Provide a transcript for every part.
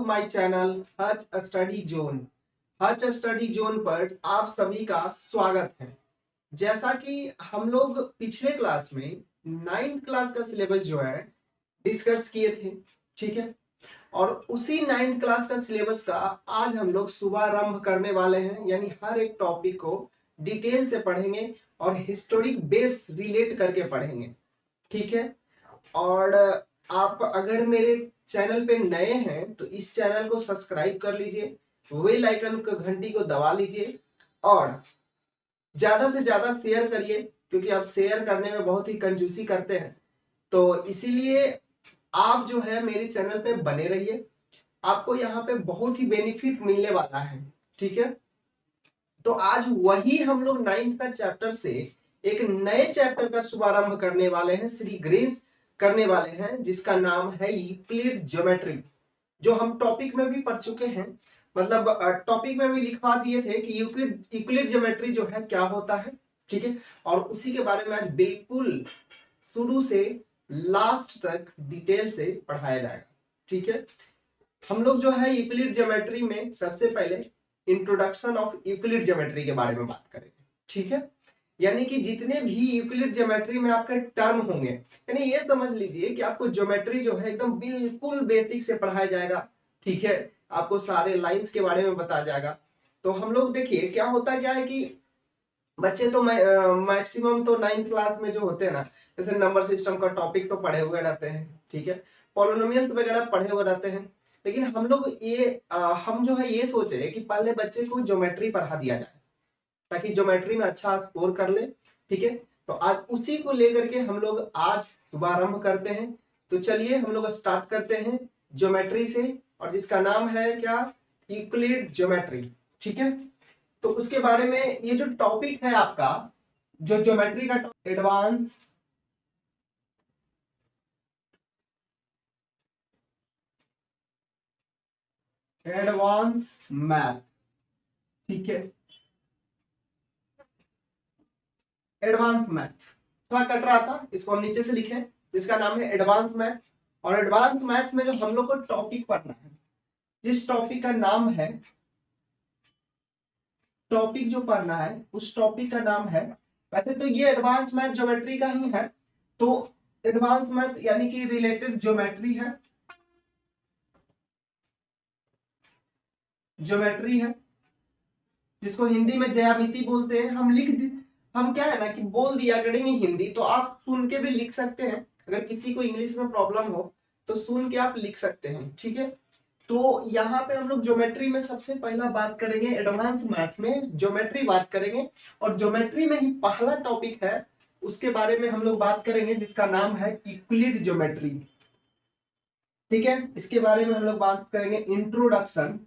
My channel Hutch study zone. Hutch study zone पर आप सभी का स्वागत है। जैसा कि हम लोग पिछले क्लास में 9th क्लास का सिलेबस जो है डिस्कस किए थे, ठीक है, और उसी 9th क्लास का सिलेबस का आज हम लोग शुभारंभ करने वाले हैं। यानी हर एक टॉपिक को डिटेल से पढ़ेंगे और हिस्टोरिक बेस रिलेट करके पढ़ेंगे, ठीक है। और आप अगर मेरे चैनल पे नए हैं तो इस चैनल को सब्सक्राइब कर लीजिए, बेल आइकन को घंटी को दबा लीजिए और ज्यादा से ज्यादा शेयर करिए, क्योंकि आप शेयर करने में बहुत ही कंजूसी करते हैं। तो इसीलिए आप जो है मेरे चैनल पे बने रहिए, आपको यहाँ पे बहुत ही बेनिफिट मिलने वाला है, ठीक है। तो आज वही हम लोग 9th का चैप्टर से एक नए चैप्टर का शुभारंभ करने वाले हैं, श्री ग्रेस करने वाले हैं, जिसका नाम है यूक्लिड ज्योमेट्री, जो हम टॉपिक में भी पढ़ चुके हैं। मतलब टॉपिक में भी लिखवा दिए थे कि यूक्लिड ज्योमेट्री जो है क्या होता है, ठीक है। और उसी के बारे में आज बिल्कुल शुरू से लास्ट तक डिटेल से पढ़ाया जाएगा, ठीक है। हम लोग जो है यूक्लिड ज्योमेट्री में सबसे पहले इंट्रोडक्शन ऑफ यूक्लिड ज्योमेट्री के बारे में बात करेंगे, ठीक है। यानी कि जितने भी यूक्लिड ज्योमेट्री में आपके टर्म होंगे, यानी ये समझ लीजिए कि आपको ज्योमेट्री जो है एकदम बिल्कुल बेसिक से पढ़ाया जाएगा, ठीक है। आपको सारे लाइंस के बारे में बताया जाएगा। तो हम लोग देखिए क्या होता क्या है कि बच्चे तो मैक्सिमम तो 9th क्लास में जो होते हैं ना, जैसे नंबर सिस्टम का टॉपिक तो पढ़े हुए रहते हैं, ठीक है, पॉलिनोमियल्स वगैरह पढ़े हुए रहते हैं। लेकिन हम लोग हम जो है ये सोचे कि पहले बच्चे को ज्योमेट्री पढ़ा दिया जाए ताकि ज्योमेट्री में अच्छा स्कोर कर ले, ठीक है। तो आज उसी को लेकर के हम लोग आज शुभारंभ करते हैं। तो चलिए हम लोग स्टार्ट करते हैं ज्योमेट्री से, और जिसका नाम है क्या, यूक्लिड ज्योमेट्री, ठीक है। तो उसके बारे में ये जो टॉपिक है आपका, जो ज्योमेट्री का एडवांस मैथ, ठीक है, एडवांस मैथ थोड़ा कट रहा था, इसको हम नीचे से लिखे, जिसका नाम है एडवांस मैथ। और एडवांस मैथ में जो हम लोग को टॉपिक पढ़ना है, जिस टॉपिक का नाम है, टॉपिक जो पढ़ना है उस टॉपिक का नाम है, वैसे तो ये एडवांस मैथ ज्योमेट्री का ही है, तो एडवांस मैथ यानी कि रिलेटेड ज्योमेट्री है, ज्योमेट्री है, जिसको हिंदी में ज्यामिति बोलते हैं। हम क्या है ना कि बोल दिया करेंगे हिंदी, तो आप सुन के भी लिख सकते हैं। अगर किसी को इंग्लिश में प्रॉब्लम हो तो सुन के आप लिख सकते हैं, ठीक है। तो यहाँ पे हम लोग ज्योमेट्री में सबसे पहला बात करेंगे, एडवांस मैथ में ज्योमेट्री बात करेंगे, और ज्योमेट्री में ही पहला टॉपिक है उसके बारे में हम लोग बात करेंगे, जिसका नाम है यूक्लिड ज्योमेट्री, ठीक है। इसके बारे में हम लोग बात करेंगे introduction,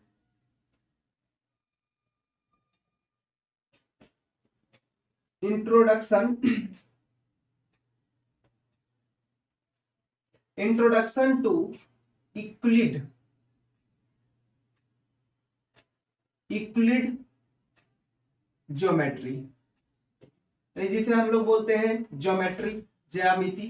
introduction to Euclid geometry, जिसे हम लोग बोलते हैं ज्योमेट्री, ज्यामिति,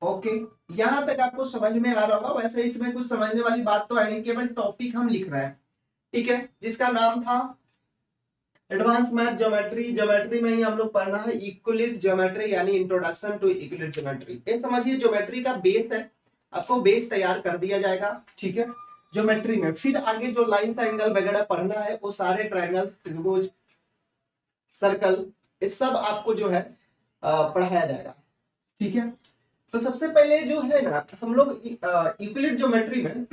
ओके। यहां तक आपको समझ में आ रहा होगा। वैसे इसमें कुछ समझने वाली बात तो है नहीं, केवल टॉपिक हम लिख रहे हैं, ठीक है, जिसका नाम था एडवांस मैथ ज्योमेट्री। ज्योमेट्री में ही हम लोग पढ़ना है यूक्लिड ज्योमेट्री, यानी इंट्रोडक्शन टू यूक्लिड ज्योमेट्री। ये समझिए ज्योमेट्री का बेस है, आपको बेस तैयार कर दिया जाएगा, ठीक है, ज्योमेट्री में। फिर आगे जो लाइंस एंगल वगैरह पढ़ना है, वो सारे ट्रायंगल्स, त्रिभुज, सर्कल, ये सब आपको जो है पढ़ाया जाएगा, ठीक है। तो सबसे पहले जो है ना, हम लोग यूक्लिड ज्योमेट्री में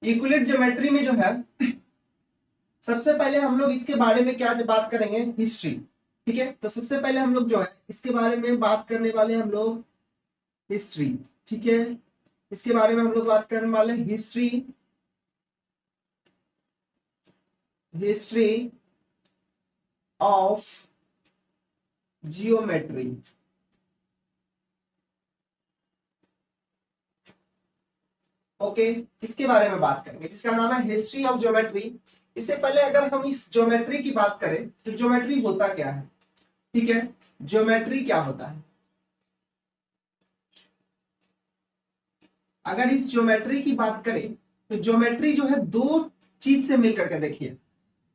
यूक्लिड ज्योमेट्री में जो है सबसे पहले हम लोग इसके बारे में क्या बात करेंगे, हिस्ट्री, ठीक है। तो सबसे पहले हम लोग जो है इसके बारे में बात करने वाले हम लोग हिस्ट्री, ठीक है। इसके बारे में हम लोग बात करने वाले हिस्ट्री ऑफ जियोमेट्री, ओके। इसके बारे में बात करेंगे, जिसका नाम है हिस्ट्री ऑफ ज्योमेट्री। इससे पहले अगर हम इस ज्योमेट्री की बात करें तो ज्योमेट्री होता क्या है, ठीक है। ज्योमेट्री क्या होता है? अगर इस ज्योमेट्री की बात करें तो ज्योमेट्री जो है दो चीज से मिलकर के, देखिए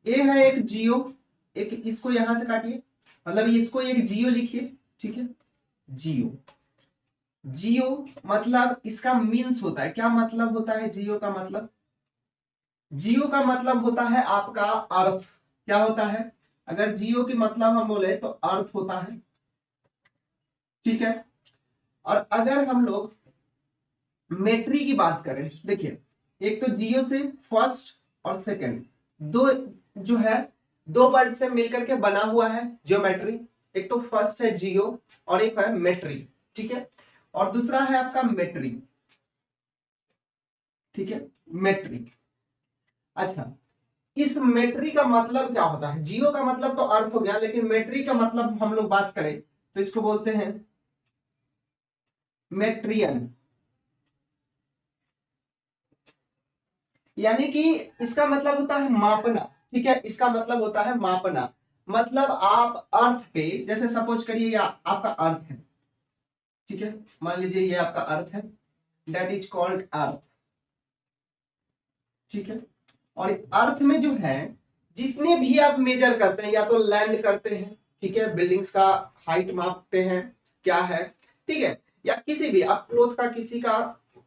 ए है एक जियो, एक इसको यहां से काटिए, मतलब इसको एक जियो लिखिए, ठीक है। जियो, जियो मतलब इसका मीन्स होता है, क्या मतलब होता है जियो का मतलब? जियो का मतलब होता है आपका अर्थ। क्या होता है? अगर जियो की मतलब हम बोले तो अर्थ होता है, ठीक है। और अगर हम लोग मेट्री की बात करें, देखिए एक तो जियो से फर्स्ट और सेकंड दो जो है, दो वर्ड से मिलकर के बना हुआ है जियोमेट्री। एक तो फर्स्ट है जियो और एक है मेट्री, ठीक है। और दूसरा है आपका मेट्री, ठीक है, मेट्री। अच्छा, इस मेट्री का मतलब क्या होता है? जियो का मतलब तो अर्थ हो गया, लेकिन मेट्री का मतलब हम लोग बात करें तो इसको बोलते हैं मेट्रियन। यानी कि इसका मतलब होता है मापना, ठीक है। इसका मतलब होता है मापना, मतलब आप अर्थ पे, जैसे सपोज करिए आपका अर्थ है, ठीक है, मान लीजिए ये आपका अर्थ है, दैट इज कॉल्ड अर्थ, ठीक है। और अर्थ में जो है जितने भी आप मेजर करते हैं, या तो लैंड करते हैं, ठीक है, बिल्डिंग्स का हाइट मापते हैं, क्या है, ठीक है, या किसी भी आप क्लोथ का, किसी का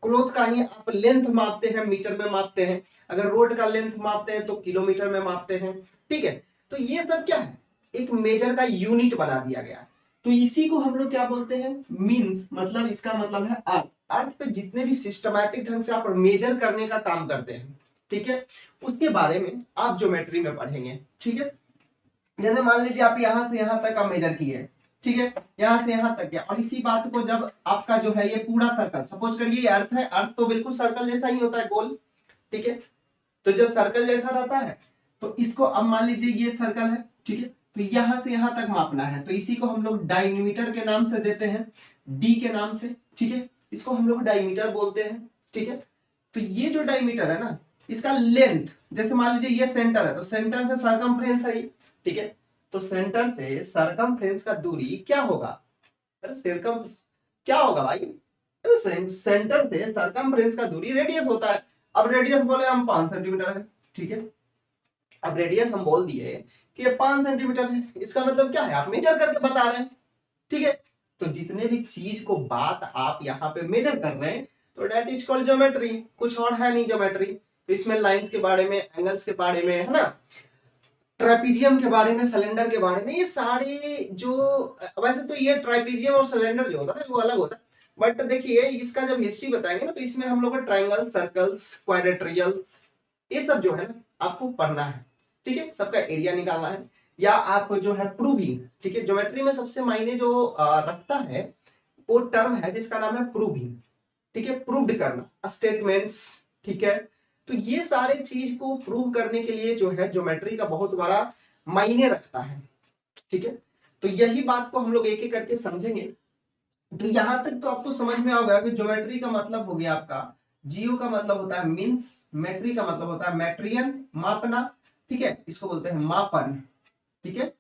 क्लोथ का ही आप लेंथ मापते हैं, मीटर में मापते हैं। अगर रोड का लेंथ मापते हैं तो किलोमीटर में मापते हैं, ठीक है। तो ये सब क्या है, एक मेजर का यूनिट बना दिया गया है। तो इसी को हम लोग क्या बोलते हैं, मीन्स, मतलब इसका मतलब है अर्थ। अर्थ पे जितने भी सिस्टमैटिक ढंग से आप मेजर करने का काम करते हैं, ठीक है, उसके बारे में आप ज्योमेट्री में पढ़ेंगे, ठीक है। जैसे मान लीजिए आप यहां से यहां तक आप मेजर किए, ठीक है, यहां से यहां तक गया, और इसी बात को जब आपका जो है ये पूरा सर्कल, सपोज करिए ये अर्थ है, अर्थ तो बिल्कुल सर्कल जैसा ही होता है, गोल, ठीक है। तो जब सर्कल जैसा रहता है तो इसको, अब मान लीजिए ये सर्कल है, ठीक है, तो यहां से यहां तक मापना है, तो इसी को हम लोग डायमीटर के नाम से देते हैं, डी के नाम से, ठीक है। इसको हम लोग डायमीटर बोलते हैं, ठीक है। तो ये जो डायमीटर है ना, इसका लेंथ, जैसे मान लीजिए ये सेंटर है, तो सेंटर से सरकमफ्रेंस है, ठीक है। तो सेंटर से सरकमफ्रेंस का दूरी क्या होगा? अरे सरकम क्या होगा भाई? अरे सेंटर से सरकमफ्रेंस का दूरी रेडियस होता है। अब रेडियस बोले हम 5 सेंटीमीटर है, ठीक है। अब रेडियस हम बोल दिए कि ये 5 सेंटीमीटर है, इसका मतलब क्या है, आप मेजर करके बता रहे हैं, ठीक है। तो जितने भी चीज को बात आप यहाँ पे मेजर कर रहे हैं, तो डेट इज कॉल्ड ज्योमेट्री, कुछ और है नहीं ज्योमेट्री। तो इसमें लाइंस के बारे में, एंगल्स के बारे में, है ना, ट्राइपीजियम के बारे में, सिलेंडर के बारे में, ये सारे जो, वैसे तो ये ट्राइपीजियम और सिलेंडर जो होता है वो अलग होता है, बट देखिए इसका जब हिस्ट्री बताएंगे ना, तो इसमें हम लोग ट्राइंगल, सर्कल्स, क्वाड्रेट्रियल्स, ये सब जो है ना आपको पढ़ना है, ठीक है। सबका एरिया निकालना है, या आप जो है प्रूविंग, ठीक है। ज्योमेट्री में सबसे मायने जो रखता है वो टर्म है जिसका नाम है प्रूविंग, ठीक है, प्रूव्ड करना, स्टेटमेंट्स, ठीक है। तो ये सारे चीज को प्रूव करने के लिए जो है ज्योमेट्री का बहुत बड़ा मायने रखता है, ठीक है। तो यही बात को हम लोग एक एक करके समझेंगे। तो यहां तक तो आपको समझ में आ गया कि ज्योमेट्री का मतलब हो गया आपका, जियो का मतलब होता है मीन्स, मेट्री का मतलब होता है मेट्रियन, मापना, ठीक है, इसको बोलते हैं मापन, ठीक है।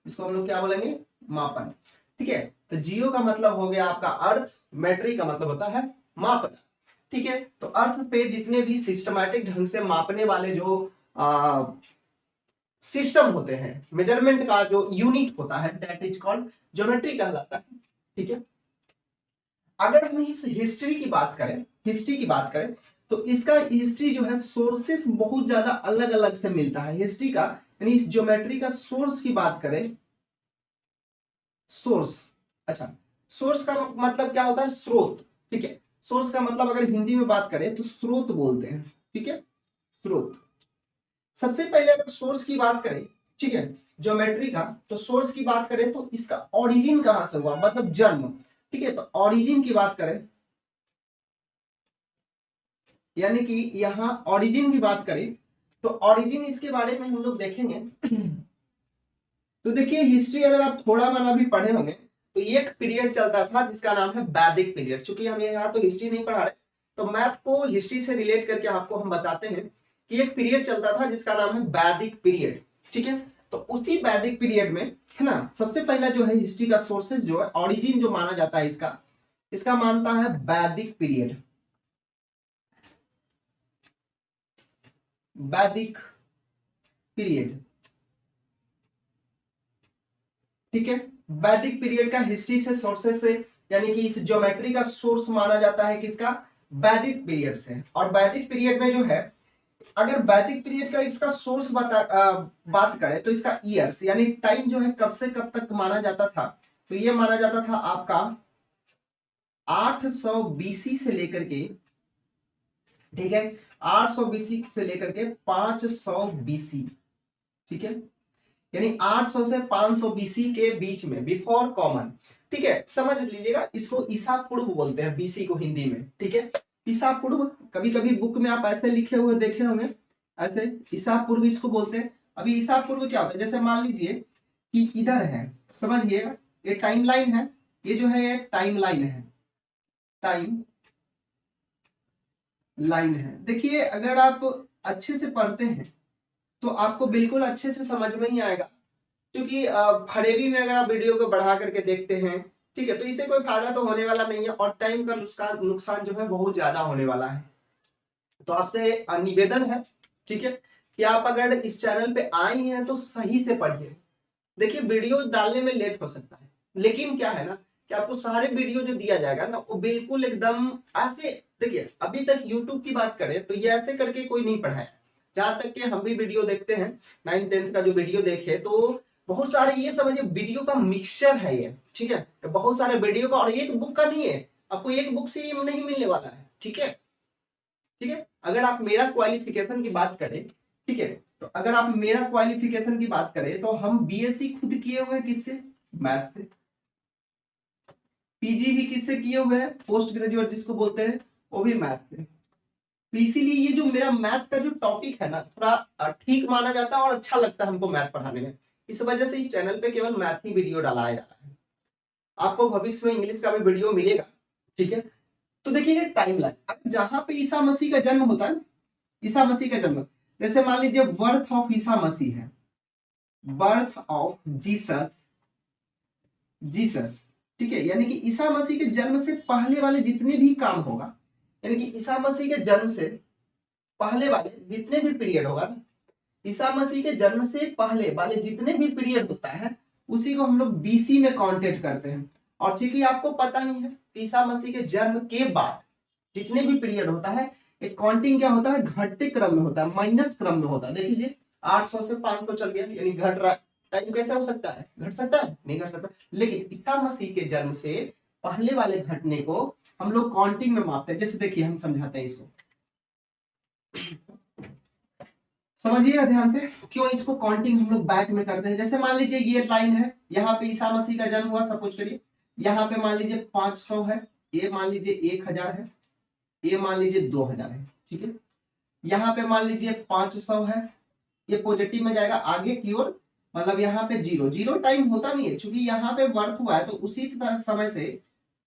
इसको हम लोग क्या बोलेंगे, मापन, ठीक है। तो जियो का मतलब हो गया आपका अर्थ, मेट्री का मतलब होता है मापना, ठीक है। तो अर्थ पे जितने भी सिस्टमैटिक ढंग से मापने वाले जो सिस्टम होते हैं, मेजरमेंट का जो यूनिट होता है, दैट इज कॉल्ड ज्योमेट्री कहलाता है, ठीक है। अगर हम इस हिस्ट्री की बात करें, हिस्ट्री की बात करें, तो इसका हिस्ट्री जो है सोर्सेस बहुत ज्यादा अलग अलग से मिलता है हिस्ट्री का, यानी इस ज्योमेट्री का सोर्स की बात करें, सोर्स, अच्छा, सोर्स का मतलब क्या होता है, स्रोत, ठीक है। सोर्स का मतलब अगर हिंदी में बात करें तो स्रोत बोलते हैं, ठीक है, स्रोत। सबसे पहले अगर सोर्स की बात करें, ठीक है, ज्योमेट्री का, तो सोर्स की बात करें तो इसका ओरिजिन कहां से हुआ, मतलब जन्म, ठीक है। तो ओरिजिन की बात करें, यानी कि यहां ओरिजिन की बात करें तो ओरिजिन, इसके बारे में हम लोग देखेंगे। तो देखिए हिस्ट्री अगर आप थोड़ा माना भी पढ़े होंगे, तो ये एक पीरियड चलता था जिसका नाम है वैदिक पीरियड। चूंकि हम यहाँ तो हिस्ट्री नहीं पढ़ा रहे, तो मैथ को हिस्ट्री से रिलेट करके आपको हम बताते हैं कि एक पीरियड चलता था जिसका नाम है वैदिक पीरियड, ठीक है। तो उसी वैदिक पीरियड में, है ना, सबसे पहला जो है हिस्ट्री का सोर्सेज जो है, ऑरिजिन जो माना जाता है इसका मानता है वैदिक पीरियड। वैदिक पीरियड, ठीक है। वैदिक पीरियड का हिस्ट्री से, सोर्सेस से, यानी कि इस ज्योमेट्री का सोर्स माना जाता है किसका, वैदिक पीरियड से। और वैदिक पीरियड में जो है, अगर वैदिक पीरियड का इसका सोर्स बात करें तो इसका ईयर्स यानी टाइम जो है कब से कब तक माना जाता था, तो ये माना जाता था आपका 800 बीसी से लेकर के, ठीक है, 800 बीसी से लेकर के 500 बीसी, ठीक है, यानी 800 से 500 बीसी के बीच में, बिफोर कॉमन, ठीक है। समझ लीजिएगा, इसको ईसा पूर्व बोलते हैं बीसी को हिंदी में, ठीक है। ईसा पूर्व, कभी कभी बुक में आप ऐसे लिखे हुए देखे होंगे, ऐसे ईसा पूर्व इसको बोलते हैं। अभी ईसा पूर्व क्या होता है, जैसे मान लीजिए कि इधर है, समझिएगा, ये टाइम लाइन है, ये जो है ये टाइम लाइन है, टाइम लाइन है। देखिए अगर आप अच्छे से पढ़ते हैं तो आपको बिल्कुल अच्छे से समझ में ही आएगा, क्योंकि फरेबी में अगर आप वीडियो को बढ़ा करके देखते हैं, ठीक है, तो इससे कोई फायदा तो होने वाला नहीं है और टाइम का नुकसान जो है बहुत ज्यादा होने वाला है। तो आपसे निवेदन है, ठीक है, कि आप अगर इस चैनल पे आए हैं तो सही से पढ़िए। देखिए वीडियो डालने में लेट हो सकता है, लेकिन क्या है ना कि आपको सारे वीडियो जो दिया जाएगा ना वो बिल्कुल एकदम ऐसे, देखिए अभी तक यूट्यूब की बात करें तो ये ऐसे करके कोई नहीं पढ़ाया। जहां तक कि हम भी वीडियो देखते हैं, 9th 10th का जो वीडियो देखे, तो बहुत सारे, ये समझिए वीडियो का मिक्सचर है ये, ठीक है, तो बहुत सारे वीडियो का, और एक बुक का नहीं है, आपको एक बुक से ये नहीं मिलने वाला है, ठीक है, ठीक है। अगर आप मेरा क्वालिफिकेशन की बात करें, ठीक है, तो अगर आप मेरा क्वालिफिकेशन की बात करें तो हम बीएससी खुद किए हुए हैं किससे, मैथ से, पीजी भी किससे किए हुए हैं, पोस्ट ग्रेजुएट जिसको बोलते हैं, वो भी मैथ से। तो इसीलिए ये जो मेरा मैथ का जो टॉपिक है ना, थोड़ा ठीक माना जाता है और अच्छा लगता है हमको मैथ पढ़ाने में। इस वजह से इस चैनल पे केवल मैथ ही वीडियो डाला जा रहा है। आपको भविष्य में इंग्लिश का भी वीडियो मिलेगा, ठीक है। तो देखिए ये टाइमलाइन, अब जहां पे ईसा मसीह का जन्म होता है, ईसा मसीह का जन्म, जैसे मान लीजिए बर्थ ऑफ ईसा मसीह है, बर्थ ऑफ जीसस, जीसस, ठीक है, यानी कि ईसा मसीह के जन्म से पहले वाले जितने भी काम होगा, यानी कि ईसा मसीह के जन्म से पहले वाले जितने भी पीरियड होगा ना, ईसा मसीह के जन्म से पहले वाले जितने भी पीरियड होता है उसी को हम लोग बीसी में काउंटेड करते हैं। और चूंकि आपको पता ही है ईसा मसीह के जन्म के बाद जितने भी पीरियड होता है एक काउंटिंग क्या होता है, घटते क्रम में होता है, माइनस क्रम में होता है। देख लीजिए 800 से 500 चल गया, यानी घट रहा, टाइम कैसा हो सकता है, घट सकता है, नहीं घट सकता। लेकिन ईसा मसीह के जन्म से पहले वाले घटने को हम लोग काउंटिंग में मापते हैं। जैसे देखिए हम समझाते हैं इसको, समझिएगा ध्यान से, क्यों इसको काउंटिंग हम लोग बैक में करते हैं। जैसे मान लीजिए ये लाइन है, यहाँ पे ईसा मसीह का जन्म हुआ, सपोज करिए, यहाँ पे मान लीजिए 500 है, ये मान लीजिए 1000 है, ये मान लीजिए 2000 है, ठीक है। यहाँ पे मान लीजिए 500 है, ये पॉजिटिव में जाएगा आगे की ओर, मतलब यहाँ पे जीरो, जीरो टाइम होता नहीं है, क्योंकि यहाँ पे बर्थ हुआ है तो उसी तरह समय से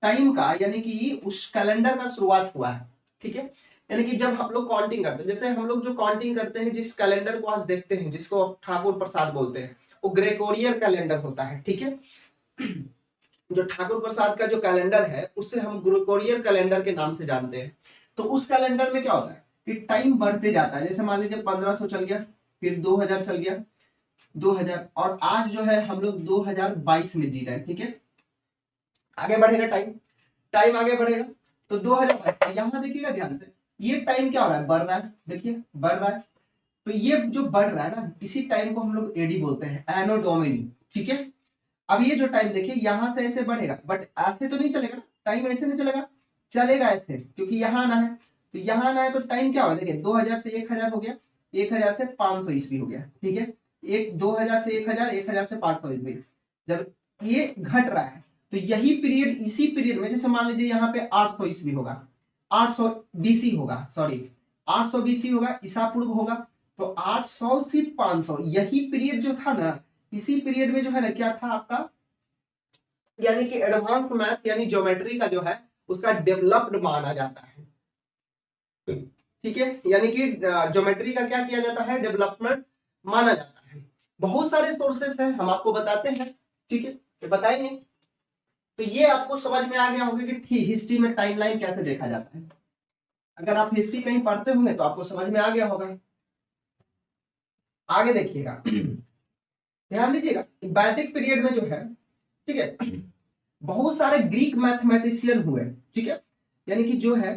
टाइम का, यानी कि उस कैलेंडर का शुरुआत हुआ है, ठीक है। यानी कि जब हम लोग काउंटिंग करते हैं, जैसे हम लोग जो काउंटिंग करते हैं, जिस कैलेंडर को आज देखते हैं, जिसको ठाकुर प्रसाद बोलते हैं, वो ग्रेगोरियन कैलेंडर होता है, ठीक है। जो ठाकुर प्रसाद का जो कैलेंडर है उससे हम ग्रेगोरियन कैलेंडर के नाम से जानते हैं। तो उस कैलेंडर में क्या होता है कि टाइम बढ़ते जाता है। जैसे मान लीजिए 1500 चल गया, फिर 2000 चल गया, 2000, और आज जो है हम लोग 2022 में जी रहे हैं, ठीक है। आगे बढ़ेगा टाइम, टाइम आगे बढ़ेगा तो 2022, यहाँ देखिएगा ध्यान से, ये टाइम क्या हो रहा है, बढ़ रहा है, देखिए बढ़ रहा है। तो ये जो बढ़ रहा है ना, इसी टाइम को हम लोग एडी बोलते हैं, एनो डोमिनी, ठीक है। अब ये जो टाइम देखिए यहाँ से ऐसे बढ़ेगा, बट ऐसे तो नहीं चलेगा ना, टाइम ऐसे नहीं चलेगा, चलेगा ऐसे, क्योंकि यहाँ आना है। तो यहाँ आना है तो टाइम क्या होगा, देखिए 2000 से 1000 हो गया, 1000 से 500 ईस्वी हो गया, ठीक है। 2000 से 1000, 1000 से 500 ईस्वी। जब ये घट रहा है तो यही पीरियड, इसी पीरियड में, जैसे मान लीजिए यहाँ पे 800 ईस्वी होगा, 800 बीसी होगा, सॉरी 800 बीसी होगा, ईसा पूर्व होगा, तो 800 से 500 यही पीरियड जो था ना, इसी पीरियड में जो है ना क्या था आपका, यानी कि एडवांस मैथ यानी ज्योमेट्री का जो है उसका डेवलप्ड माना जाता है, ठीक है। यानी कि ज्योमेट्री का क्या किया जाता है, डेवलपमेंट माना जाता है। बहुत सारे सोर्सेस हैं, हम आपको बताते हैं, ठीक है, ये बताएंगे। तो ये आपको समझ में आ गया होगा कि हिस्ट्री में टाइमलाइन कैसे देखा जाता है। अगर आप हिस्ट्री कहीं पढ़ते होंगे तो आपको समझ में आ गया होगा। आगे देखिएगा, ध्यान दीजिएगा, वैदिक पीरियड में जो है, ठीक है, बहुत सारे ग्रीक मैथमेटिशियन हुए, ठीक है, यानी कि जो है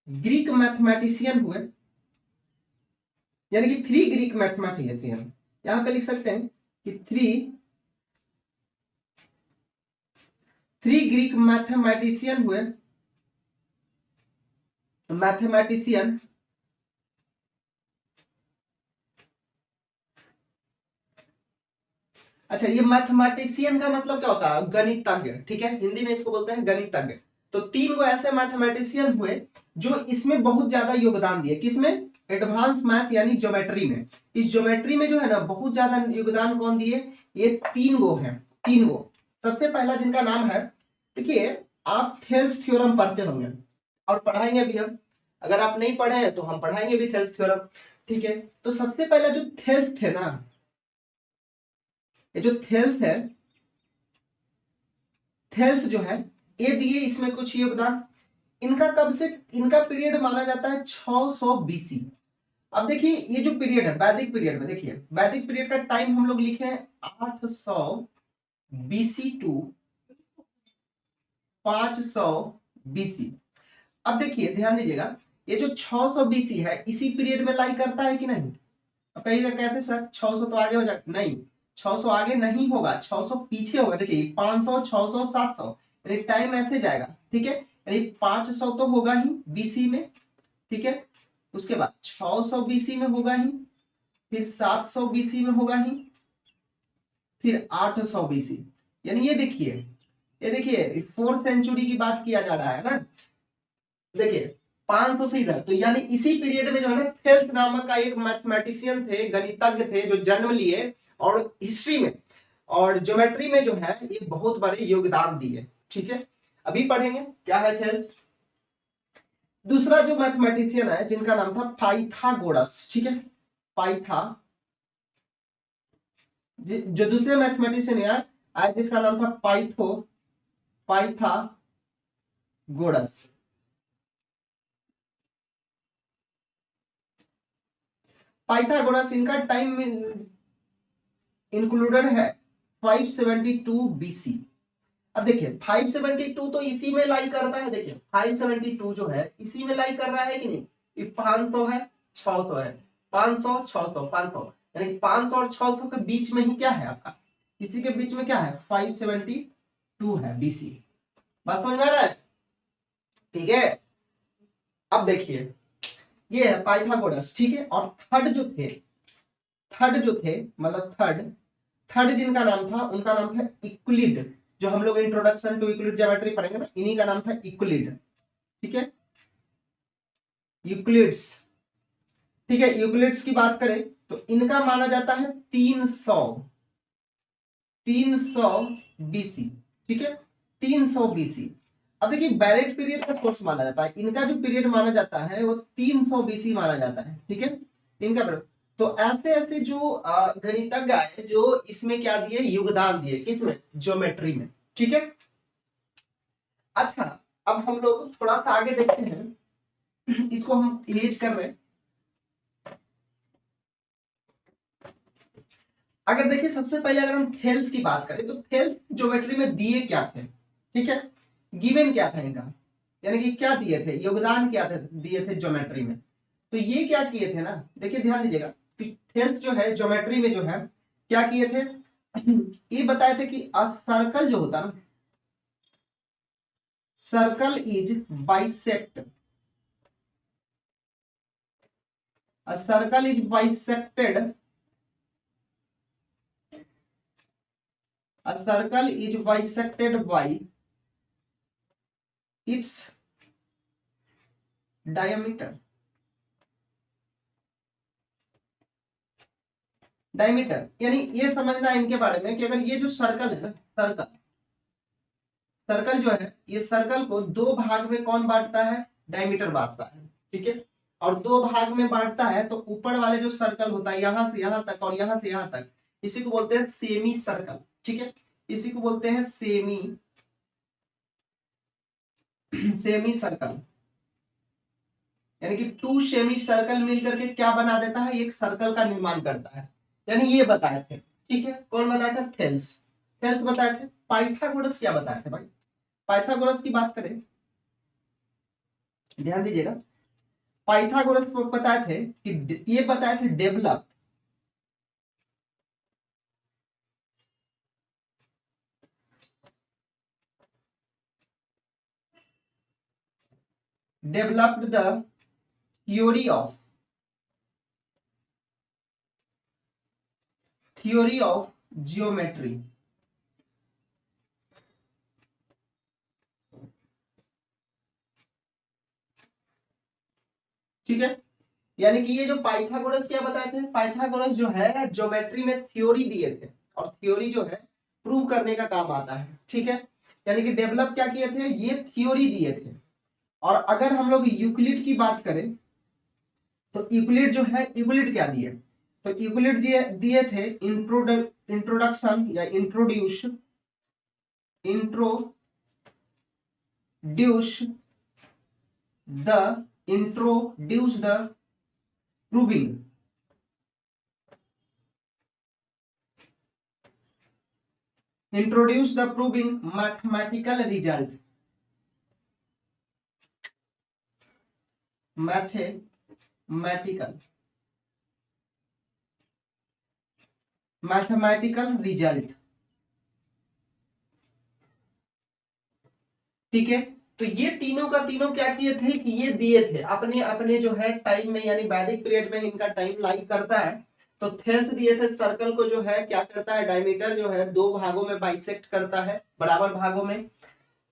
ग्रीक मैथमेटिशियन हुए, यानी कि 3 ग्रीक मैथमेटिशियन, यहां पे लिख सकते हैं कि 3 ग्रीक मैथमेटिशियन हुए, मैथमेटिशियन। अच्छा, ये मैथमेटिशियन का मतलब क्या होता है? गणितज्ञ, ठीक है, हिंदी में इसको बोलते हैं गणितज्ञ। तो 3 वो ऐसे मैथमेटिशियन हुए जो इसमें बहुत ज्यादा योगदान दिए, किसमें? एडवांस मैथ यानी ज्योमेट्री में। इस ज्योमेट्री में जो है ना बहुत ज्यादा योगदान कौन दिए? ये 3 गो हैं, 3 गो। सबसे पहला जिनका नाम है, देखिए, आप थेल्स थ्योरम पढ़ते होंगे और पढ़ाएंगे भी हम, अगर आप नहीं पढ़े हैं तो हम पढ़ाएंगे भी थेल्स थ्योरम, ठीक है। तो सबसे पहला जो थेल्स थे ना, ये जो थेल्स है, थेल्स जो है, ये दिए इसमें कुछ योगदान। इनका कब से, इनका पीरियड माना जाता है 600 बीसी। अब देखिए ये जो पीरियड है वैदिक पीरियड में, देखिए वैदिक पीरियड का टाइम हम लोग लिखे हैं 800 बीसी टू 500 बीसी। अब देखिए ध्यान दीजिएगा, ये जो 600 बीसी है इसी पीरियड में लाई करता है कि नहीं? अब कहिएगा कैसे सर, 600 तो आगे हो जाए, नहीं, 600 आगे नहीं होगा, 600 पीछे होगा। देखिए 500, 600, 700, यानी टाइम ऐसे जाएगा, ठीक है, यानी 500 तो होगा ही बीसी में, ठीक है, उसके बाद 600 बीसी में होगा ही, फिर 700 बीसी में होगा ही, फिर 800 बीसी। यानी ये देखिए 4th सेंचुरी की बात किया जा रहा है ना, देखिए 500 से इधर, तो यानी इसी पीरियड में जो है ना थेल्स नामक का एक मैथमेटिशियन थे, गणितज्ञ थे, जो जन्म लिए और हिस्ट्री में और ज्योमेट्री में जो है ये बहुत बड़े योगदान दिए, ठीक है। अभी पढ़ेंगे क्या है थेल्स। दूसरा जो मैथमेटिशियन है जिनका नाम था पाइथागोरस, ठीक है, पाइथा, जो दूसरे मैथमेटिशियन है आए जिसका नाम था पाइथागोरस। पाइथागोरस, इनका टाइम इंक्लूडेड है 572 बीसी। अब देखिए 572 तो इसी में लाई करता है, देखिए 572 जो है इसी में लाई कर रहा है कि नहीं? ये 500 है, 600 है, 500, 600, 500, यानी 500 और 600 के बीच में ही क्या है आपका? इसी के बीच में क्या है? 572 है बीसी। बात समझ में आ रहा है? ठीक है। अब देखिए ये है पाइथागोरस, ठीक है, और थर्ड जो थे मतलब थर्ड जिनका नाम था उनका नाम था यूक्लिड। जो हम लोग इंट्रोडक्शन टू यूक्लिड ज्योमेट्री पढ़ेंगे ना, इन्हीं का नाम था यूक्लिड, ठीक है, यूक्लिड्स, ठीक है। यूक्लिड्स की बात करें तो इनका माना जाता है 300 बीसी, ठीक है, 300 बीसी। अब देखिए बैरेट पीरियड का सोर्स माना जाता है, इनका जो पीरियड माना जाता है वो 300 बीसी माना जाता है, ठीक है, इनका। तो ऐसे ऐसे जो गणितज्ञ आए जो इसमें क्या दिए? योगदान दिए, किसमें? ज्योमेट्री में, ठीक है। अच्छा, अब हम लोग थोड़ा सा आगे देखते हैं, इसको हम इरेज कर रहे हैं। अगर देखिए सबसे पहले अगर हम थेल्स की बात करें तो थेल्स ज्योमेट्री में दिए क्या थे, ठीक है, गिवन क्या था इनका, यानी कि क्या दिए थे, योगदान क्या थे दिए थे ज्योमेट्री में। तो ये क्या किए थे ना, देखिए ध्यान दीजिएगा, थेल्स जो है ज्योमेट्री में जो है क्या किए थे, ये बताए थे कि अ सर्कल जो होता ना, circle is bisect, a circle is bisected, a circle is bisected by its diameter, diameter यानी ये समझना इनके बारे में कि अगर ये जो सर्कल है ना, सर्कल जो है, ये सर्कल को 2 भाग में कौन बांटता है? डायमीटर बांटता है, ठीक है। और दो भाग में बांटता है तो ऊपर वाले जो सर्कल होता है यहां से यहां तक और यहां से यहां तक, इसी को बोलते हैं सेमी सर्कल। ठीक है, इसी को बोलते हैं सेमी सेमी सर्कल। यानी कि टू सेमी सर्कल मिलकर के क्या बना देता है, एक सर्कल का निर्माण करता है। यानी ये बताए थे। ठीक है, कौन बताया था, थेल्स। थेल्स बताए थे। पाइथागोरस क्या बताए थे भाई, पाइथागोरस की बात करें, ध्यान दीजिएगा। पाइथागोरस को बताए थे कि ये बताए थे develop developed the theory of geometry। ठीक है, यानी कि ये जो पाइथागोरस क्या बताए थे, पाइथागोरस जो है ज्योमेट्री में थ्योरी दिए थे और थ्योरी जो है प्रूव करने का काम आता है। ठीक है, यानी कि डेवलप क्या किए थे, ये थ्योरी दिए थे। और अगर हम लोग यूक्लिड की बात करें तो यूक्लिड जो है, यूक्लिड क्या दिए, तो यूक्लिड दिए थे इंट्रोडक्शन या introduce the proving mathematical result mathematical result. ठीक है, तो ये तीनों का तीनों क्या किए थे कि ये दिए थे अपने अपने जो है टाइम में, यानी वैदिक पीरियड में इनका टाइम लाइक करता है। तो थेल्स दिए थे सर्कल को जो है क्या करता है, डायमीटर जो है दो भागों में बाइसेक्ट करता है, बराबर भागों में।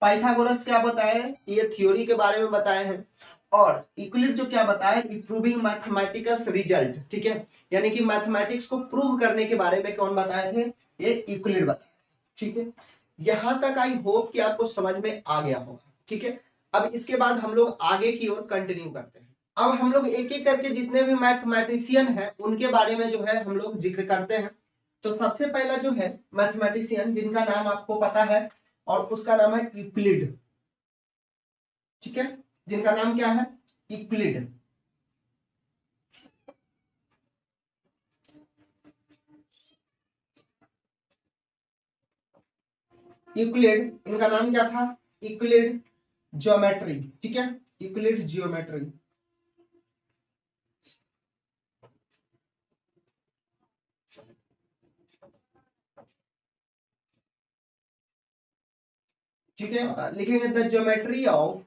पाइथागोरस क्या बताया, ये थ्योरी के बारे में बताए हैं। और यूक्लिड जो क्या बताया, प्रूविंग मैथमेटिकल रिजल्ट। ठीक है, यानी कि मैथमेटिक्स को प्रूव करने के बारे में कौन बताए थे, ये यूक्लिड बताया। ठीक है, यहां तक आई होप कि आपको समझ में आ गया होगा। ठीक है, अब इसके बाद हम लोग आगे की ओर कंटिन्यू करते हैं। अब हम लोग एक एक करके जितने भी मैथमेटिशियन हैं उनके बारे में जो है हम लोग जिक्र करते हैं। तो सबसे पहला जो है मैथमेटिशियन जिनका नाम आपको पता है और उसका नाम है यूक्लिड। ठीक है, जिनका नाम क्या है, यूक्लिड। यूक्लिड, इनका नाम क्या था, यूक्लिड ज्योमेट्री। ठीक है, यूक्लिड ज्योमेट्री। ठीक है, लिखेंगे the geometry of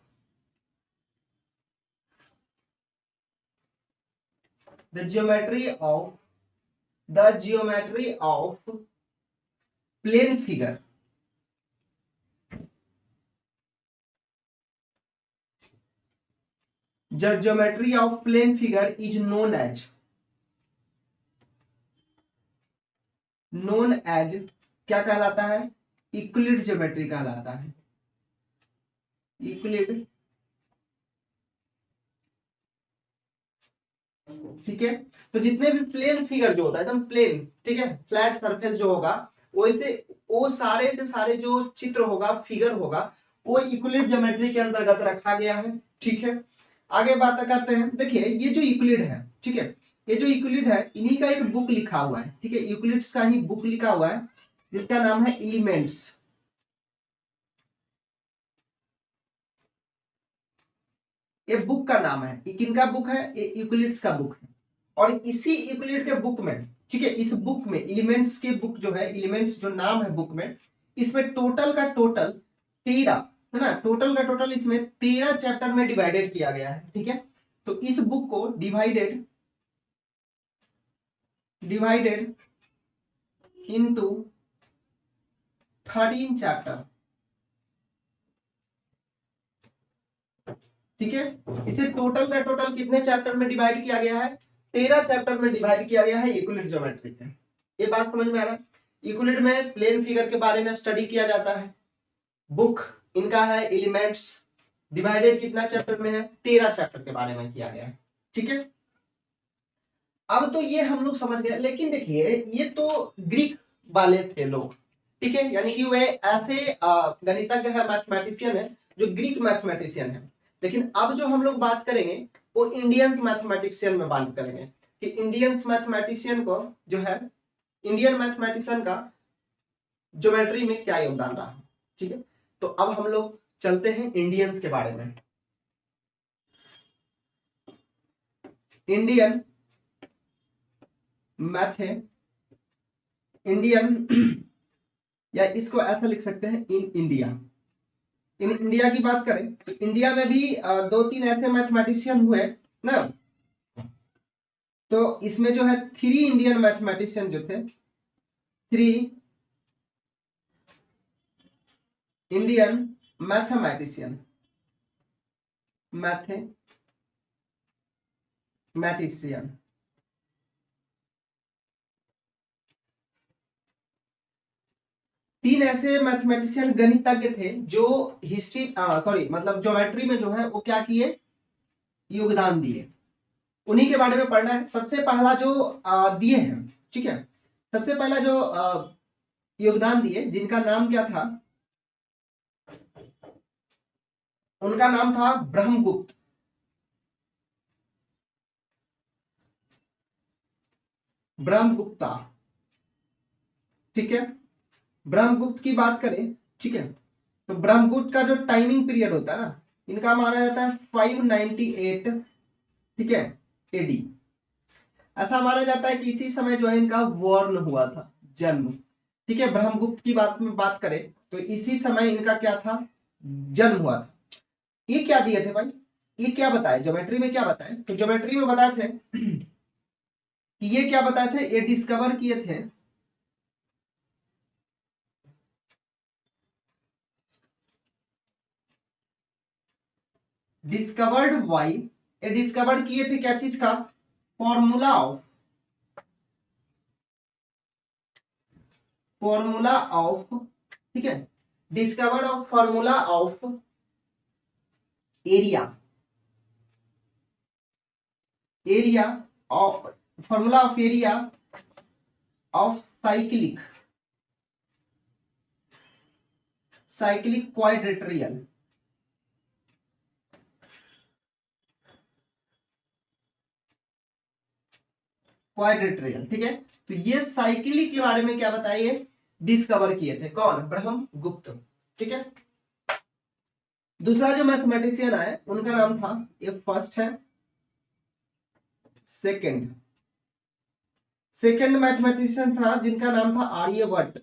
the geometry of plane figure। The geometry of plane figure is known as क्या कहलाता है, यूक्लिड ज्योमेट्री कहलाता है, यूक्लिड। ठीक है, तो जितने भी प्लेन फिगर जो होता है एकदम प्लेन, ठीक है, फ्लैट सरफेस जो होगा, वैसे वो सारे के सारे जो चित्र होगा, फिगर होगा, वो यूक्लिड ज्योमेट्री के अंतर्गत रखा गया है। ठीक है, आगे बात करते हैं। देखिए ये जो यूक्लिड है, ठीक है, ये जो यूक्लिड है इन्हीं का एक बुक लिखा हुआ है। ठीक है, यूक्लिड्स का ही बुक लिखा हुआ है जिसका नाम है एलिमेंट्स। ये बुक का नाम है, ये किनका बुक है, ये यूक्लिड्स का बुक है। और इसी यूक्लिड के बुक में, ठीक है, इस बुक में एलिमेंट्स के बुक जो है, एलिमेंट्स जो नाम है बुक में, इसमें टोटल का टोटल 13 है ना, टोटल का टोटल इसमें 13 चैप्टर में डिवाइडेड किया गया है। ठीक है, तो इस बुक को डिवाइडेड इनटू 13 चैप्टर। ठीक है, इसे टोटल का टोटल कितने चैप्टर में डिवाइड किया गया है, 13 चैप्टर में डिवाइड किया गया है यूक्लिड ज्योमेट्री में। ये बात समझ में आ रहा है, यूक्लिड में प्लेन फिगर के बारे में स्टडी किया जाता है। बुक इनका है एलिमेंट्स, डिवाइडेड कितना चैप्टर में है, 13 चैप्टर के बारे में किया गया है। ठीक है, अब तो ये हम लोग समझ गए, लेकिन देखिए ये तो ग्रीक वाले थे लोग, ठीक है, यानी कि वे ऐसे गणितज्ञ है, मैथमेटिशियन है, जो ग्रीक मैथमेटिशियन है। लेकिन अब जो हम लोग बात करेंगे वो इंडियंस मैथमेटिशियन में बात करेंगे कि इंडियंस मैथमेटिशियन को जो है, इंडियन मैथमेटिशियन का ज्योमेट्री में क्या योगदान रहा। ठीक है, तो अब हम लोग चलते हैं इंडियंस के बारे में। इंडियन मैथ है, इंडियन या इसको ऐसा लिख सकते हैं इन इंडिया। इन इंडिया की बात करें तो इंडिया में भी दो तीन ऐसे मैथमेटिशियन हुए ना, तो इसमें जो है 3 इंडियन मैथमेटिशियन जो थे, 3 इंडियन मैथमेटिशियन, मैथमेटिशियन, तीन ऐसे मैथमेटिशियन गणितज्ञ थे जो हिस्ट्री सॉरी मतलब ज्योमेट्री में जो है वो क्या किए, योगदान दिए। उन्हीं के बारे में पढ़ना है। सबसे पहला जो दिए हैं, ठीक है, सबसे पहला जो योगदान दिए जिनका नाम क्या था, उनका नाम था ब्रह्मगुप्त। ब्रह्मगुप्ता, ठीक है, ब्रह्मगुप्त की बात करें, ठीक है, तो ब्रह्मगुप्त का जो टाइमिंग पीरियड होता है ना, इनका माना जाता है 598, ठीक है, एडी। ऐसा माना जाता है कि इसी समय जो है इनका वॉर्न हुआ था, जन्म। ठीक है, ब्रह्मगुप्त की बात में बात करें तो इसी समय इनका क्या था, जन्म हुआ था। ये क्या दिए थे भाई, ये क्या बताए ज्योमेट्री में, क्या बताए, तो ज्योमेट्री में बताए थे कि ये क्या बताए थे, ये डिस्कवर किए थे डिस्कवर्ड वाई, ये डिस्कवर किए थे क्या चीज का, फॉर्मूला ऑफ, ठीक है, discovered of formula of area, area of formula of area of cyclic quadrilateral, ठीक है। तो ये साइक्लिक के बारे में क्या बताइए, डिस्कवर किए थे कौन, ब्रह्मगुप्त, ठीक है। दूसरा जो मैथमेटिशियन आए उनका नाम था, ये फर्स्ट है, सेकंड मैथमेटिशियन था जिनका नाम था आर्यभट्ट।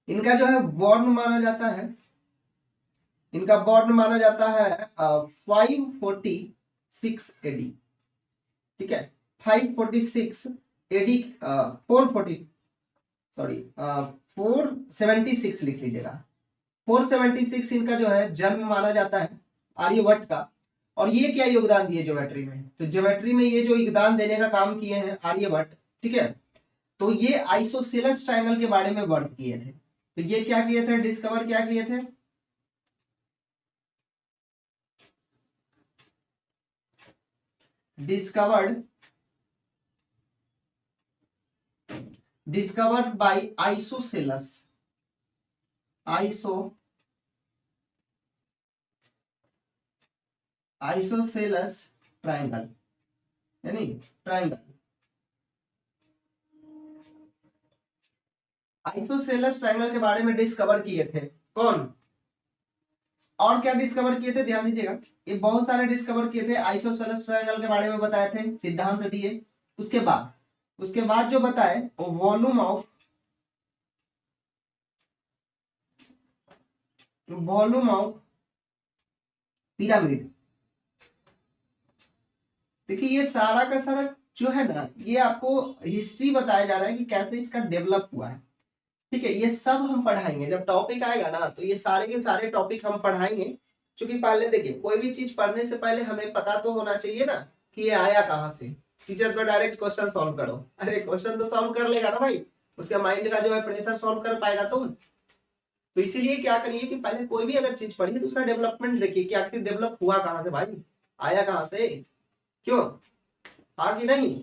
इनका जो है बॉर्न माना जाता है, इनका बॉर्न माना जाता है 546 एडी, ठीक है, 546 एडी, 476 लिख लीजिएगा, 476 इनका जो है जन्म माना जाता है आर्यभट्ट का। और ये क्या योगदान दिए ज्योमेट्री में, तो ज्योमेट्री में ये जो योगदान देने का काम किए हैं आर्यभट्ट, ठीक है, तो ये आइसोसेलेस ट्रायंगल के बारे में वर्क किए थे। तो ये क्या किए थे, डिस्कवर क्या किए थे, डिस्कवर्ड बाय आइसोसेलेस ट्रायंगल, यानी ट्रायंगल, आइसोसेलेस ट्रायंगल के बारे में डिस्कवर किए थे कौन, और क्या डिस्कवर किए थे, ध्यान दीजिएगा, ये बहुत सारे डिस्कवर किए थे। आइसोसेलेस ट्रायंगल के बारे में बताए थे, सिद्धांत दिए, उसके बाद जो बताए वो वॉल्यूम ऑफ पिरामिड। देखिए ये सारा का सारा जो है ना, ये आपको हिस्ट्री बताया जा रहा है कि कैसे इसका डेवलप हुआ है, ठीक है। ये सब हम पढ़ाएंगे जब टॉपिक आएगा ना, तो ये सारे के सारे टॉपिक हम पढ़ाएंगे। क्योंकि पहले देखिए कोई भी चीज पढ़ने से पहले हमें पता तो होना चाहिए ना कि ये आया कहाँ से। टीचर तो डायरेक्ट क्वेश्चन सॉल्व करो, अरे क्वेश्चन तो सॉल्व कर लेगा ना भाई, उसके माइंड का जो है प्रेशर सॉल्व कर पाएगा तुम। तो इसीलिए क्या करिए कि पहले कोई भी अगर चीज पढ़िए तो उसका डेवलपमेंट देखिए कि आखिर डेवलप हुआ कहाँ से भाई, आया कहाँ से, क्यों। हाँ कि नहीं?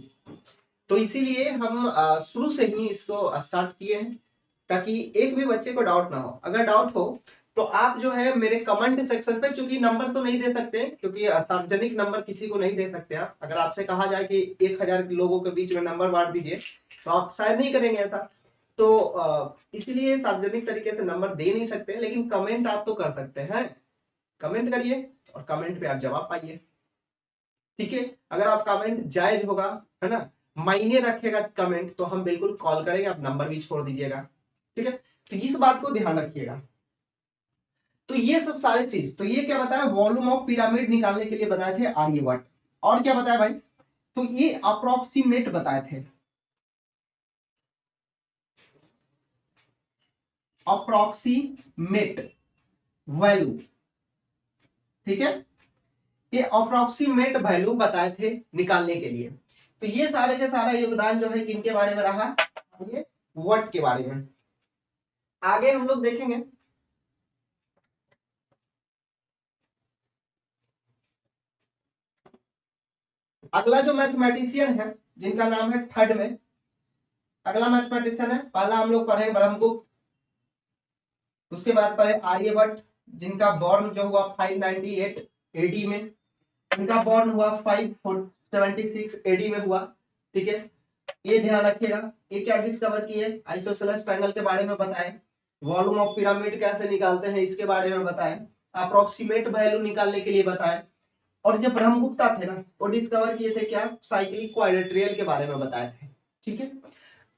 तो इसीलिए हम शुरू से ही इसको स्टार्ट किए हैं, ताकि एक भी बच्चे को डाउट ना हो। अगर डाउट हो तो आप जो है मेरे कमेंट सेक्शन पे, चूंकि नंबर तो नहीं दे सकते, क्योंकि सार्वजनिक नंबर किसी को नहीं दे सकते आप। अगर आपसे कहा जाए कि 1000 लोगों के बीच में नंबर बांट दीजिए तो आप शायद नहीं करेंगे ऐसा। तो इसलिए सार्वजनिक तरीके से नंबर दे नहीं सकते, लेकिन कमेंट आप तो कर सकते हैं। कमेंट करिए और कमेंट पे आप जवाब पाइए, ठीक है। अगर आप कमेंट जायज होगा, है ना, मायने रखेगा कमेंट, तो हम बिल्कुल कॉल करेंगे, आप नंबर भी छोड़ दीजिएगा, ठीक है। तो इस बात को ध्यान रखिएगा। तो ये सब सारे चीज, तो ये क्या बताया, वॉल्यूम ऑफ पिरामिड निकालने के लिए बताए थे आर्यभट्ट। और क्या बताया भाई, तो ये अप्रोक्सीमेट बताए थे, अप्रोक्सीमेट वैल्यू, ठीक है। ये अप्रोक्सीमेट वैल्यू बताए थे निकालने के लिए। तो ये सारे के सारा योगदान जो है किनके बारे में रहा, ये वट के बारे में। आगे हम लोग देखेंगे अगला जो मैथमेटिशियन है जिनका नाम है थर्ड में, अगला मैथमेटिशियन है, पहला हम लोग पढ़े ब्रह्मगुप्त, उसके बाद पढ़े आर्यभट्ट जिनका बॉर्न जो हुआ 598 एडी में, इनका बॉर्न हुआ 576 एडी में हुआ, ठीक है। ये ध्यान रखिएगा। ये क्या डिस्कवर किए, आइसोसेलेस ट्रायंगल के बारे में बताए, वॉल्यूम ऑफ पिरामिड कैसे निकालते हैं इसके बारे में बताए, अप्रोक्सीमेट वैल्यू निकालने के लिए बताए। और जब ब्रह्मगुप्ता थे ना, वो डिस्कवर किए थे क्या, साइक्लिक क्वाड्रेट्रियल के बारे में बताए थे, ठीक है।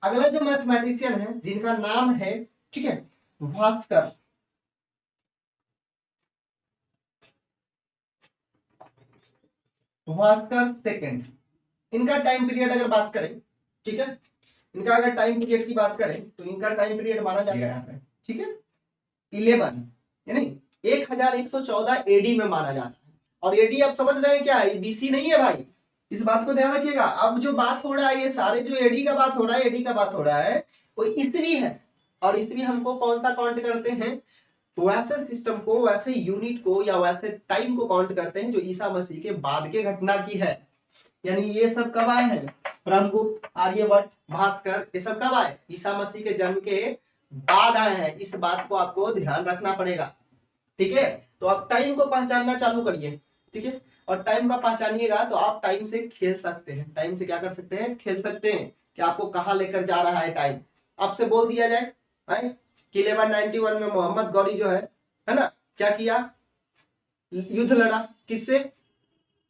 अगला जो मैथमेटिशियन है जिनका नाम है, ठीक है, भास्कर, भास्कर सेकंड। इनका टाइम पीरियड अगर बात करें, ठीक है, इनका अगर टाइम पीरियड की बात करें तो इनका टाइम पीरियड माना जाएगा यहाँ पे, ठीक है, 11 यानी 1114 एडी में माना जाता है। और एडी आप समझ रहे हैं क्या है, बीसी नहीं है भाई, इस बात को ध्यान रखिएगा। अब जो बात हो रहा है, ये सारे जो एडी का बात हो रहा है, एडी का बात हो रहा है, वो ईस्वी है। और ईस्वी हमको कौन सा काउंट करते हैं, वैसे सिस्टम को, वैसे यूनिट को, या वैसे टाइम को काउंट करते हैं जो ईसा मसीह के बाद के घटना की है। यानी ये सब कब आए हैं, ब्रह्मगुप्त, आर्यभट्ट, भास्कर, ये सब कब आए, ईसा मसीह के जन्म के बाद आए हैं। इस बात को आपको ध्यान रखना पड़ेगा, ठीक है। तो आप टाइम को पहचानना चालू करिए, ठीक है। और टाइम का पहचानिएगा तो आप टाइम से खेल सकते हैं, टाइम से क्या कर सकते हैं, खेल सकते हैं कि आपको कहाँ लेकर जा रहा है टाइम। आपसे बोल दिया जाए भाई कि 1191 में मोहम्मद गौरी जो है ना, क्या किया, युद्ध लड़ा, किससे,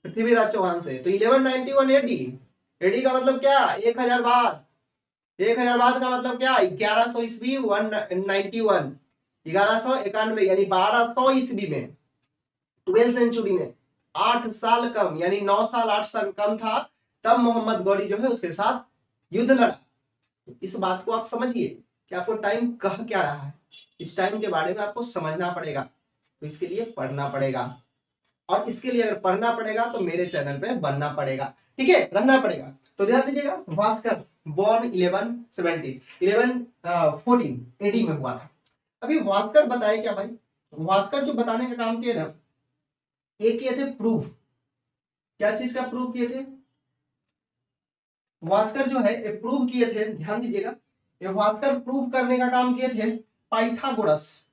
पृथ्वीराज चौहान से। तो 1191 एडी, एडी का मतलब क्या, 1000 बाद। 1000 बाद का मतलब क्या, 1100 ईस्वी, 191, 1191 यानी 1200 ईस्वी में, 12 सेंचुरी में, 8 साल कम, यानी 9 साल 8 साल कम था, तब मोहम्मद गौरी जो है उसके साथ युद्ध लड़ा। इस बात को आप समझिए कि आपको टाइम कह क्या रहा है, इस टाइम के बारे में आपको समझना पड़ेगा। तो इसके लिए पढ़ना पड़ेगा, और इसके लिए अगर पढ़ना पड़ेगा तो मेरे चैनल पे बनना पड़ेगा, ठीक है, रहना पड़ेगा। तो ध्यान दीजिएगा, भास्कर बॉर्न 1114 एडी में हुआ था। अभी भास्कर बताए क्या भाई, भास्कर जो बताने का काम किए ना, एक किए थे प्रूफ, क्या चीज का प्रूफ किए थे, भास्कर जो है प्रूव किए थे, ध्यान दीजिएगा, ये भास्कर प्रूव करने का काम किए थे पाइथागोरस,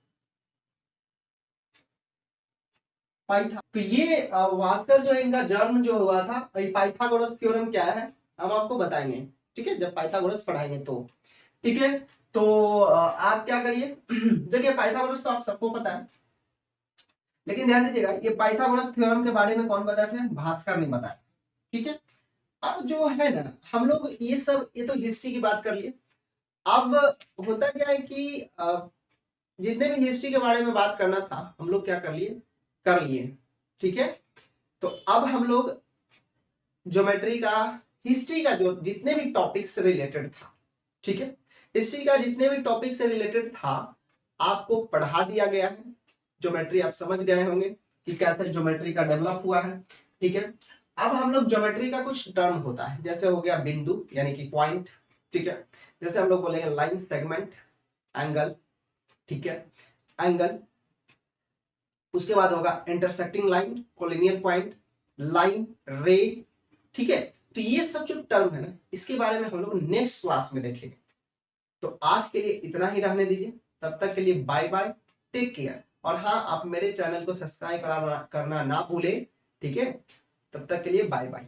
तो ये भास्कर जो है इनका जन्म जो हुआ था, पाइथागोरस थ्योरम क्या है हम आपको बताएंगे, ठीक है, जब पाइथागोरस पढ़ाएंगे तो, ठीक है। तो आप क्या करिए देखिए, पाइथागोरस तो आप सबको पता है, लेकिन ध्यान दीजिएगा ये पाइथागोरस थ्योरम के बारे में कौन बताया था, भास्कर ने बताया, ठीक है। अब जो है ना, हम लोग ये सब, ये तो हिस्ट्री की बात कर लिए। अब होता क्या है कि जितने भी हिस्ट्री के बारे में बात करना था हम लोग क्या कर लिए, ठीक है। तो अब हम लोग ज्योमेट्री का, हिस्ट्री का जो जितने भी टॉपिक से रिलेटेड था, ठीक है, हिस्ट्री का जितने भी टॉपिक से रिलेटेड था आपको पढ़ा दिया गया है। ज्योमेट्री आप समझ गए होंगे कि कैसे ज्योमेट्री का डेवलप हुआ है, ठीक है। अब हम लोग ज्योमेट्री का कुछ टर्म होता है, जैसे हो गया बिंदु यानी कि पॉइंट, ठीक है, जैसे हम लोग बोलेंगे लाइन, सेगमेंट, एंगल, ठीक है, एंगल, उसके बाद होगा intersecting line, collinear point, line, रे, ठीक है। तो ये सब जो टर्म है ना, इसके बारे में हम लोग नेक्स्ट क्लास में देखेंगे। तो आज के लिए इतना ही रहने दीजिए, तब तक के लिए बाय बाय, टेक केयर। और हाँ, आप मेरे चैनल को सब्सक्राइब करना ना भूलें, ठीक है। तब तक के लिए बाय बाय।